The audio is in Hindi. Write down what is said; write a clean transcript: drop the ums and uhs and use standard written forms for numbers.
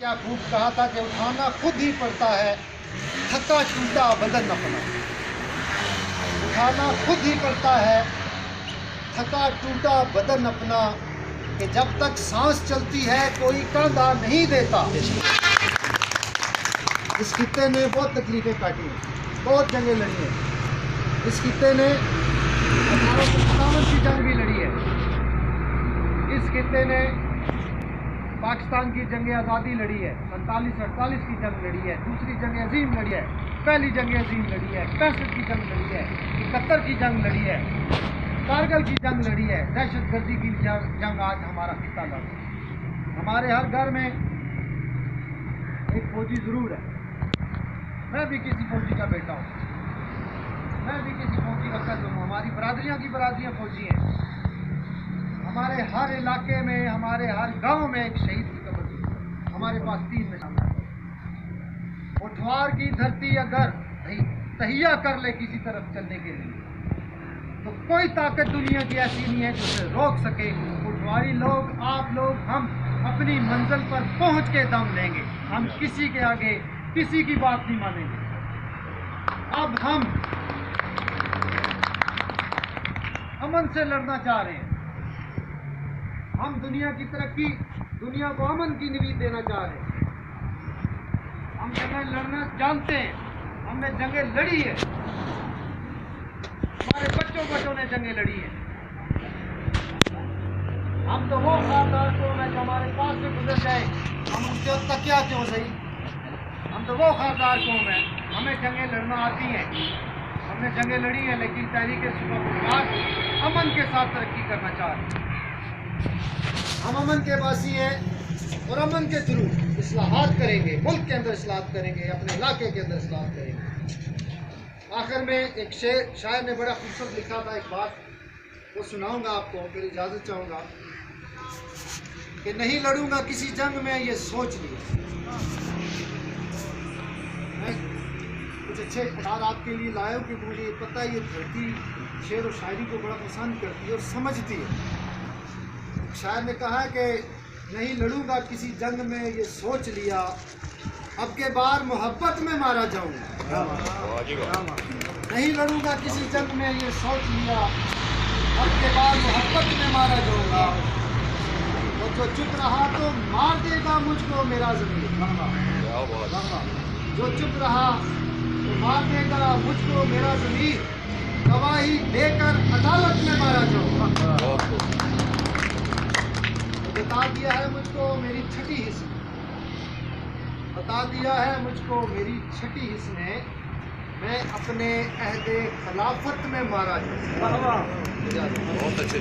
क्या खूब कहा था कि उठाना खुद ही पड़ता है थका टूटा बदन अपना। उठाना खुद ही पड़ता है थका टूटा बदन अपना, कि जब तक सांस चलती है कोई कंधा नहीं देता। इस खित्ते ने बहुत तकलीफें काटी हैं, बहुत जंगें लड़ी हैं। इस खित्ते ने 1857 की जंग भी लड़ी है। इस खित्ते ने पाकिस्तान की जंग आज़ादी लड़ी है, 47-48 की जंग लड़ी है, दूसरी जंग अजीम लड़ी है, पहली जंग अजीम लड़ी है, 65 की जंग लड़ी है, 71 की जंग लड़ी है, कारगिल की जंग लड़ी है, दहशतगर्दी की जंग आज हमारा खित्ता लड़ रहा है। हमारे हर घर में एक फौजी ज़रूर है। मैं भी किसी फौजी का बेटा हूँ, मैं भी किसी फौजी का कज़न हूँ। हमारी बरादरियाँ की बरादरियाँ फौजी हैं। हमारे हर इलाके में, हमारे हर गांव में एक शहीद की कब्र है। हमारे पास 3 निशान है। उठवार की धरती अगर तहिया कर ले किसी तरफ चलने के लिए, तो कोई ताकत दुनिया की ऐसी नहीं है जो उसे रोक सके। उठवारी लोग, आप लोग, हम अपनी मंजिल पर पहुंच के दम लेंगे। हम किसी के आगे किसी की बात नहीं मानेंगे। अब हम अमन से लड़ना चाह रहे हैं। हम दुनिया की तरक्की, दुनिया को अमन की नींव देना चाह रहे हैं। हम जंगें लड़ना जानते हैं, हमने जंगें लड़ी है, हमारे बच्चों ने जंगें लड़ी है। हम तो वो खानदार कौम है जो हमारे पास से गुजर जाए हम उनसे तकिया क्यों सही। हम तो वो खानदार कौम है, हमें जंगें लड़ना आती हैं, हमने जंगें लड़ी हैं, लेकिन तहरीक सुबह के बाद अमन के साथ तरक्की करना चाह रहे हैं। हम अमन के वासी हैं और अमन के थ्रू इस्लाहात करेंगे, मुल्क के अंदर इस्लाहात करेंगे, अपने इलाके के अंदर इस्लाहात करेंगे। आखिर में एक शायर ने बड़ा खूबसूरत लिखा था, एक बात वो सुनाऊंगा आपको, फिर इजाज़त चाहूँगा कि नहीं लड़ूंगा किसी जंग में ये सोच लिया। मैं कुछ अच्छे अशार आपके लिए लाया हूँ क्योंकि मुझे पता है ये धरती शेर और शायरी को बड़ा पसंद करती है और समझती है। शायर ने कहा है कि नहीं लड़ूंगा किसी जंग में ये सोच लिया, अब के बार मोहब्बत में मारा जाऊंगा। नहीं लड़ूंगा किसी जंग में ये सोच लिया, अब के बार मोहब्बत में मारा जाऊंगा। और जो चुप रहा तो मार देगा मुझको मेरा ज़मीर। जो चुप रहा तो मार देगा मुझको मेरा ज़मीर, गवाही देकर अदालत में मारा जाऊंगा। बता दिया है मुझको मेरी छठी हिस्स ने, बता दिया है मुझको मेरी छठी हिस्स ने, मैं अपने अहदे खिलाफत में मारा जाऊंगा। बहुत अच्छे।